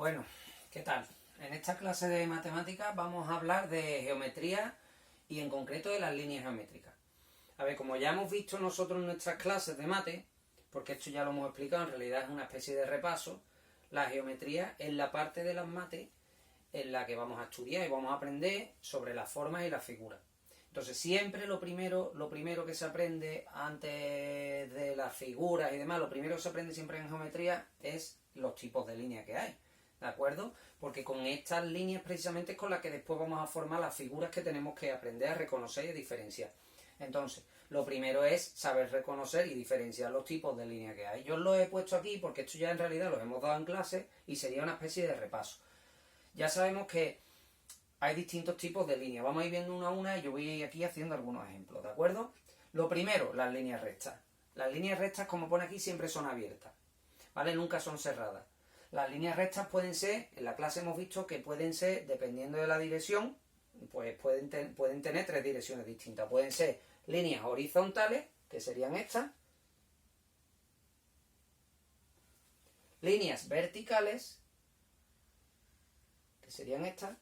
Bueno, ¿qué tal? En esta clase de matemáticas vamos a hablar de geometría y en concreto de las líneas geométricas. A ver, como ya hemos visto nosotros en nuestras clases de mate, porque esto ya lo hemos explicado, en realidad es una especie de repaso, la geometría es la parte de las mates en la que vamos a estudiar y vamos a aprender sobre las formas y las figuras. Entonces siempre lo primero que se aprende antes de las figuras y demás, lo primero que se aprende siempre en geometría es los tipos de líneas que hay. ¿De acuerdo? Porque con estas líneas precisamente es con las que después vamos a formar las figuras que tenemos que aprender a reconocer y a diferenciar. Entonces, lo primero es saber reconocer y diferenciar los tipos de líneas que hay. Yo los he puesto aquí porque esto ya en realidad los hemos dado en clase y sería una especie de repaso. Ya sabemos que hay distintos tipos de líneas. Vamos a ir viendo una a una y yo voy a ir aquí haciendo algunos ejemplos, ¿de acuerdo? Lo primero, las líneas rectas. Las líneas rectas, como pone aquí, siempre son abiertas, ¿vale? Nunca son cerradas. Las líneas rectas pueden ser, en la clase hemos visto que pueden ser, dependiendo de la dirección, pues pueden tener tres direcciones distintas. Pueden ser líneas horizontales, que serían estas, líneas verticales, que serían estas,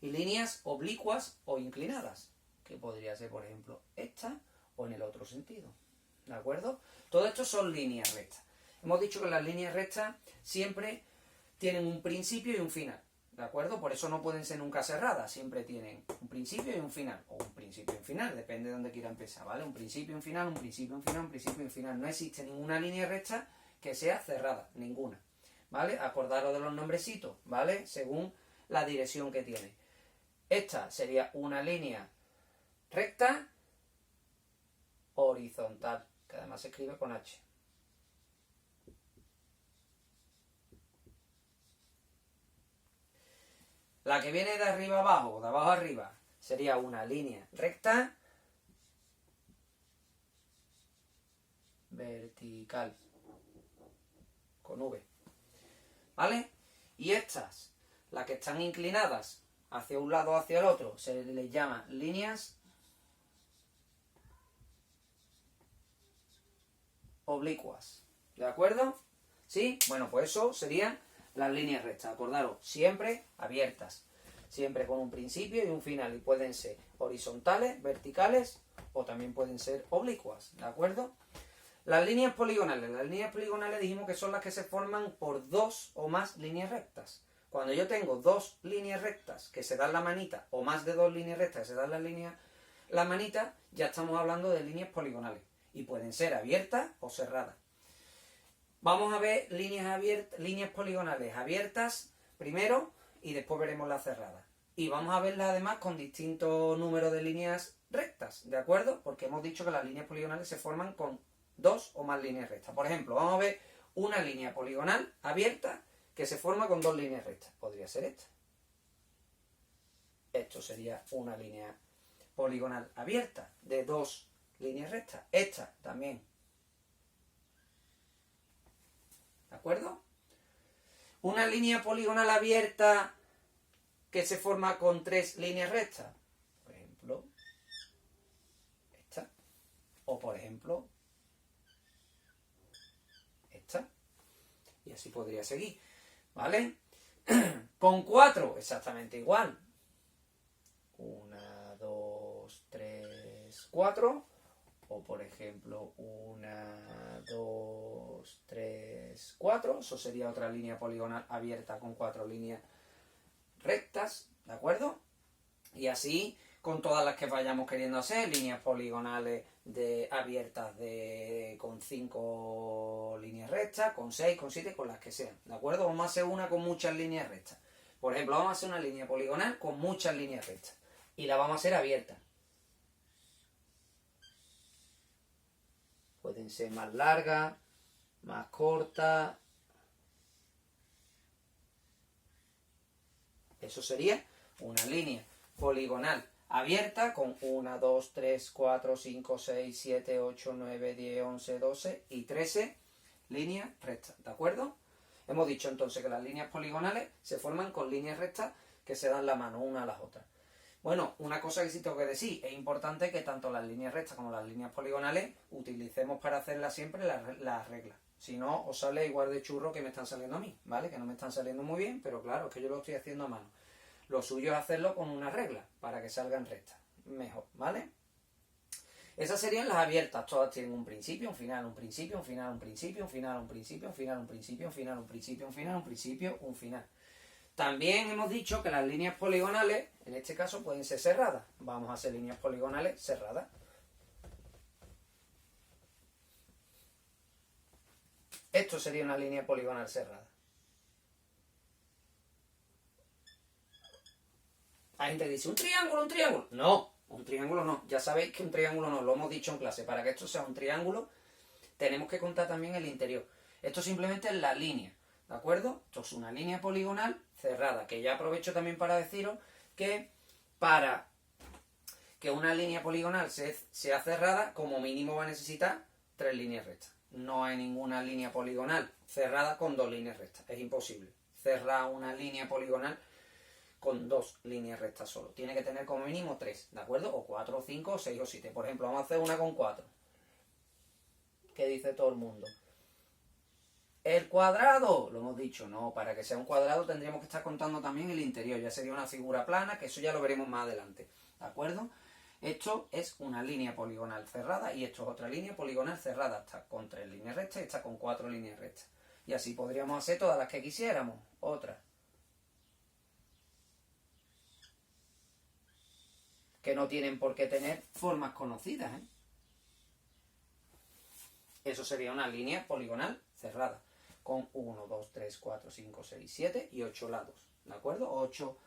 y líneas oblicuas o inclinadas, que podría ser, por ejemplo, esta o en el otro sentido. ¿De acuerdo? Todo esto son líneas rectas. Hemos dicho que las líneas rectas siempre tienen un principio y un final, ¿de acuerdo? Por eso no pueden ser nunca cerradas, siempre tienen un principio y un final, o un principio y un final, depende de dónde quiera empezar, ¿vale? Un principio y un final, un principio y un final, un principio y un final. No existe ninguna línea recta que sea cerrada, ninguna, ¿vale? Acordaros de los nombrecitos, ¿vale? Según la dirección que tiene. Esta sería una línea recta horizontal, que además se escribe con H. La que viene de arriba abajo, o de abajo arriba, sería una línea recta vertical, con V, ¿vale? Y estas, las que están inclinadas hacia un lado o hacia el otro, se les llama líneas oblicuas, ¿de acuerdo? ¿Sí? Bueno, pues eso serían las líneas rectas, acordaros, siempre abiertas, siempre con un principio y un final, y pueden ser horizontales, verticales, o también pueden ser oblicuas, ¿de acuerdo? Las líneas poligonales dijimos que son las que se forman por dos o más líneas rectas. Cuando yo tengo dos líneas rectas que se dan la manita, o más de dos líneas rectas que se dan la manita, ya estamos hablando de líneas poligonales, y pueden ser abiertas o cerradas. Vamos a ver líneas poligonales abiertas primero y después veremos las cerradas. Y vamos a verlas además con distintos números de líneas rectas, ¿de acuerdo? Porque hemos dicho que las líneas poligonales se forman con dos o más líneas rectas. Por ejemplo, vamos a ver una línea poligonal abierta que se forma con dos líneas rectas. Podría ser esta. Esto sería una línea poligonal abierta de dos líneas rectas. Esta también. ¿De acuerdo? Una línea poligonal abierta que se forma con tres líneas rectas. Por ejemplo, esta. O por ejemplo, esta. Y así podría seguir. ¿Vale? Con cuatro, exactamente igual. 1, 2, 3, 4. O por ejemplo, 1, 2, 3, 4. Eso sería otra línea poligonal abierta con cuatro líneas rectas, ¿de acuerdo? Y así con todas las que vayamos queriendo hacer, líneas poligonales abiertas con 5 líneas rectas, con 6, con 7, con las que sean, ¿de acuerdo? Vamos a hacer una con muchas líneas rectas. Por ejemplo, vamos a hacer una línea poligonal con muchas líneas rectas y la vamos a hacer abierta. Pueden ser más largas, más cortas. Eso sería una línea poligonal abierta con 1, 2, 3, 4, 5, 6, 7, 8, 9, 10, 11, 12 y 13 líneas rectas, ¿de acuerdo? Hemos dicho entonces que las líneas poligonales se forman con líneas rectas que se dan la mano una a las otras. Bueno, una cosa que sí tengo que decir, es importante que tanto las líneas rectas como las líneas poligonales utilicemos para hacerlas siempre las reglas. Si no, os sale igual de churro que me están saliendo a mí, ¿vale? Que no me están saliendo muy bien, pero claro, es que yo lo estoy haciendo a mano. Lo suyo es hacerlo con una regla, para que salgan rectas. Mejor, ¿vale? Esas serían las abiertas, todas tienen un principio, un final, un principio, un final, un principio, un final, un principio, un final, un principio, un final, un principio, un final, un principio, un final. También hemos dicho que las líneas poligonales, en este caso, pueden ser cerradas. Vamos a hacer líneas poligonales cerradas. Esto sería una línea poligonal cerrada. La gente dice, ¿un triángulo, un triángulo? No, un triángulo no. Ya sabéis que un triángulo no, lo hemos dicho en clase. Para que esto sea un triángulo, tenemos que contar también el interior. Esto simplemente es la línea, ¿de acuerdo? Esto es una línea poligonal cerrada, que ya aprovecho también para deciros que para que una línea poligonal sea cerrada, como mínimo va a necesitar 3 líneas rectas. No hay ninguna línea poligonal cerrada con 2 líneas rectas. Es imposible cerrar una línea poligonal con 2 líneas rectas solo. Tiene que tener como mínimo 3, ¿de acuerdo? O 4, o 5, o 6, o 7. Por ejemplo, vamos a hacer una con 4. ¿Qué dice todo el mundo? El cuadrado, lo hemos dicho, no, para que sea un cuadrado tendríamos que estar contando también el interior, ya sería una figura plana, que eso ya lo veremos más adelante, ¿de acuerdo? Esto es una línea poligonal cerrada y esto es otra línea poligonal cerrada, está con 3 líneas rectas y está con 4 líneas rectas. Y así podríamos hacer todas las que quisiéramos, otras. Que no tienen por qué tener formas conocidas, ¿eh? Eso sería una línea poligonal cerrada, con 1, 2, 3, 4, 5, 6, 7 y 8 lados, ¿de acuerdo? 8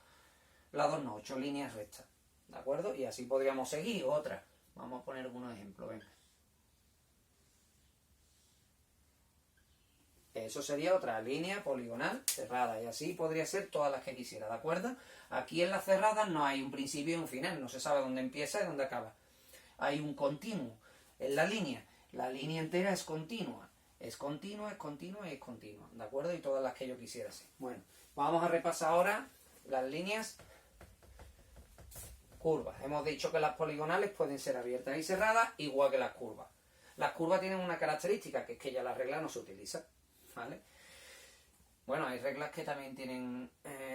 lados no, 8 líneas rectas, ¿de acuerdo? Y así podríamos seguir otra. Vamos a poner algunos ejemplos, venga. Eso sería otra línea poligonal cerrada, y así podría ser todas las que quisiera, ¿de acuerdo? Aquí en las cerradas no hay un principio y un final, no se sabe dónde empieza y dónde acaba. Hay un continuo en la línea entera es continua. Es continua, es continua y es continua, ¿de acuerdo? Y todas las que yo quisiera hacer. Bueno, vamos a repasar ahora las líneas curvas. Hemos dicho que las poligonales pueden ser abiertas y cerradas, igual que las curvas. Las curvas tienen una característica, que es que ya la regla no se utiliza, ¿vale? Bueno, hay reglas que también tienen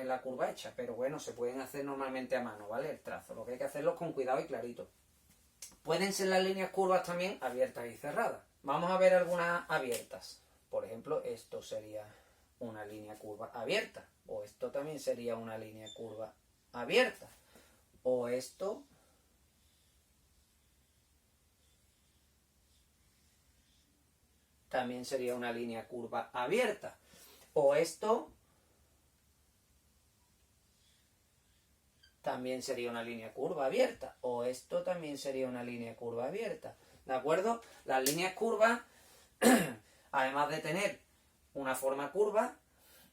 la curva hecha, pero bueno, se pueden hacer normalmente a mano, ¿vale? El trazo, lo que hay que hacerlo es con cuidado y clarito. Pueden ser las líneas curvas también abiertas y cerradas. Vamos a ver algunas abiertas. Por ejemplo, esto sería una línea curva abierta. O esto también sería una línea curva abierta. O esto también sería una línea curva abierta. O esto también sería una línea curva abierta. O esto también sería una línea curva abierta. ¿De acuerdo? Las líneas curvas, además de tener una forma curva,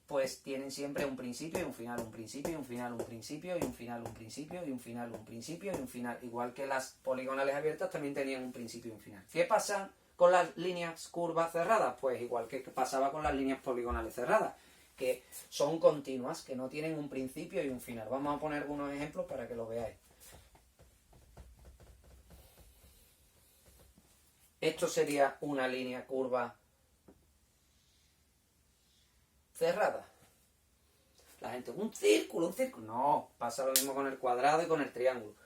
pues tienen siempre un principio y un final, un principio y un final, un principio y un final, un principio y un final, un principio y un final. Igual que las poligonales abiertas también tenían un principio y un final. ¿Qué pasa con las líneas curvas cerradas? Pues igual que pasaba con las líneas poligonales cerradas, que son continuas, que no tienen un principio y un final. Vamos a poner algunos ejemplos para que lo veáis. Esto sería una línea curva cerrada. La gente, un círculo, un círculo. No, pasa lo mismo con el cuadrado y con el triángulo.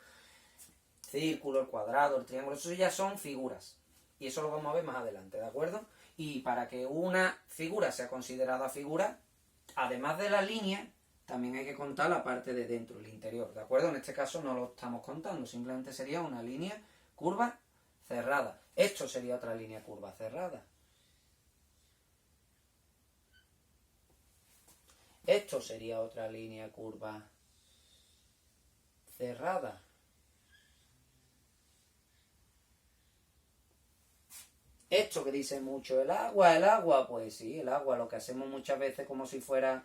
Círculo, el cuadrado, el triángulo, eso ya son figuras. Y eso lo vamos a ver más adelante, ¿de acuerdo? Y para que una figura sea considerada figura, además de la línea, también hay que contar la parte de dentro, el interior, ¿de acuerdo? En este caso no lo estamos contando, simplemente sería una línea curva cerrada. Esto sería otra línea curva cerrada. Esto sería otra línea curva cerrada. Esto que dice mucho el agua, pues sí, el agua, lo que hacemos muchas veces como si fuera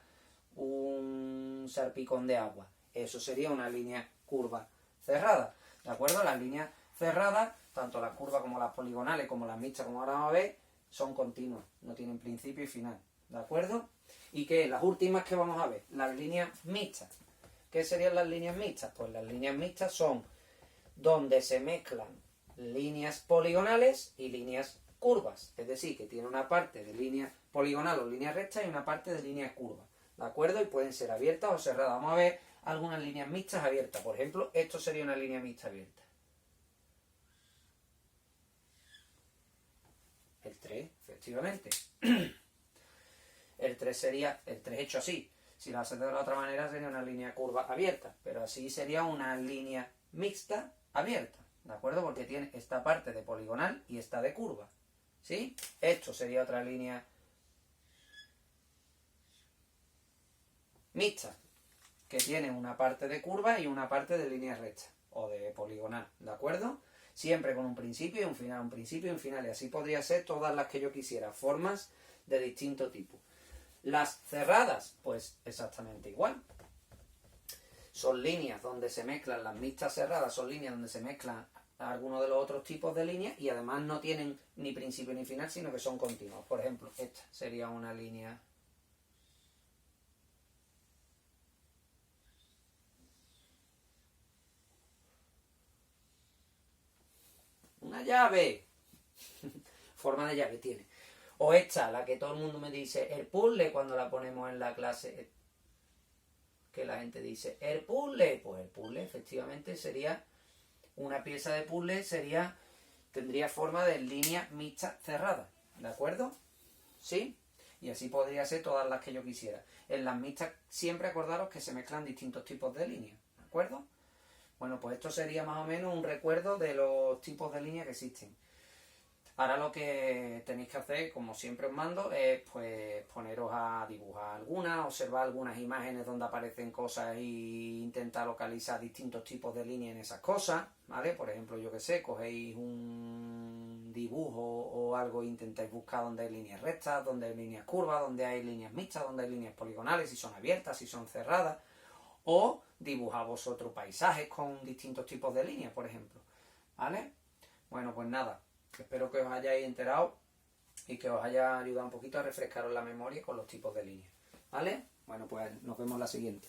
un salpicón de agua. Eso sería una línea curva cerrada, ¿de acuerdo? Las líneas cerradas, tanto las curvas como las poligonales, como las mixtas, como ahora vamos a ver, son continuas, no tienen principio y final, ¿de acuerdo? ¿Y qué? Las últimas que vamos a ver, las líneas mixtas. ¿Qué serían las líneas mixtas? Pues las líneas mixtas son donde se mezclan líneas poligonales y líneas curvas, es decir, que tiene una parte de línea poligonal o línea recta y una parte de línea curva, ¿de acuerdo? Y pueden ser abiertas o cerradas. Vamos a ver algunas líneas mixtas abiertas. Por ejemplo, esto sería una línea mixta abierta. El 3, efectivamente. El 3 sería, el 3 hecho así. Si lo haces de la otra manera sería una línea curva abierta, pero así sería una línea mixta abierta, ¿de acuerdo? Porque tiene esta parte de poligonal y esta de curva, ¿sí? Esto sería otra línea mixta, que tiene una parte de curva y una parte de línea recta, o de poligonal, ¿de acuerdo? Siempre con un principio y un final, un principio y un final, y así podría ser todas las que yo quisiera, formas de distinto tipo. Las cerradas, pues exactamente igual. Son líneas donde se mezclan las mixtas cerradas, son líneas donde se mezclan algunos de los otros tipos de líneas y además no tienen ni principio ni final, sino que son continuos. Por ejemplo, esta sería una línea una llave. Forma de llave tiene. O esta, la que todo el mundo me dice, el puzzle, cuando la ponemos en la clase, que la gente dice, el puzzle, pues el puzzle efectivamente sería una pieza de puzzle, tendría forma de línea mixta cerrada, ¿de acuerdo? ¿Sí? Y así podría ser todas las que yo quisiera. En las mixtas siempre acordaros que se mezclan distintos tipos de líneas, ¿de acuerdo? Bueno, pues esto sería más o menos un recuerdo de los tipos de líneas que existen. Ahora lo que tenéis que hacer, como siempre os mando, es pues poneros a dibujar algunas, observar algunas imágenes donde aparecen cosas e intentar localizar distintos tipos de líneas en esas cosas, ¿vale? Por ejemplo, yo que sé, cogéis un dibujo o algo e intentáis buscar donde hay líneas rectas, donde hay líneas curvas, donde hay líneas mixtas, donde hay líneas poligonales, si son abiertas, si son cerradas, o dibujad vosotros paisajes con distintos tipos de líneas, por ejemplo, ¿vale? Bueno, pues nada. Espero que os hayáis enterado y que os haya ayudado un poquito a refrescaros la memoria con los tipos de líneas, ¿vale? Bueno, pues nos vemos la siguiente.